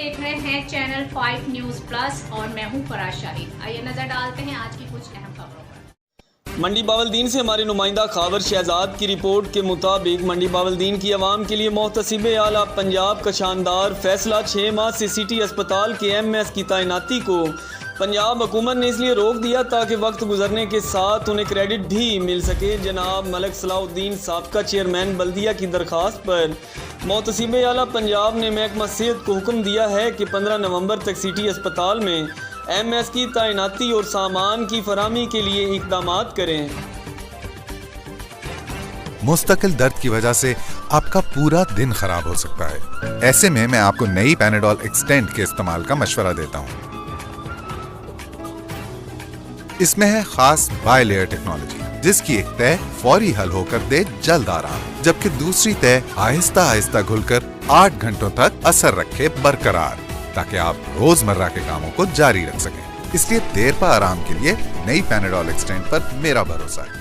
देख रहे हैं चैनल 5 न्यूज़ प्लस और मैं हूं फराज शाहीद। आइए नजर डालते हैं आज की कुछ अहम खबरों पर। मंडी बावलदीन से हमारे नुमाइंदा खावर शहजाद की रिपोर्ट के मुताबिक मंडी बावलदीन की आवाम के लिए मोहतसिब आला पंजाब का शानदार फैसला 6 माह से सिटी अस्पताल के MS की तैनाती को पंजाब हुकूमत ने इसलिए रोक दिया ताकि वक्त गुजरने के साथ उन्हें क्रेडिट भी मिल सके। जनाब मलिक सलाहुद्दीन साबका चेयरमैन बल्दिया की दरख्वास्त पर मोहतसिब आला पंजाब ने महकमा सेहत को हुक्म दिया है कि 15 नवंबर तक सिटी अस्पताल में MS की तैनाती और सामान की फराहमी के लिए इक़दामात करें। मुस्तकिल दर्द की वजह से आपका पूरा दिन खराब हो सकता है। ऐसे में मैं आपको नई पैनाडोल एक्सटेंड के इस्तेमाल का मशवरा देता हूँ। इसमें है खास बायलेयर टेक्नोलॉजी, जिसकी एक तह फौरी हल होकर दे जल्द आराम, जबकि दूसरी तह आहिस्ता आहिस्ता घुलकर 8 घंटों तक असर रखे बरकरार, ताकि आप रोजमर्रा के कामों को जारी रख सकें। इसलिए देर पर आराम के लिए नई पैनाडोल एक्सटेंड पर मेरा भरोसा है।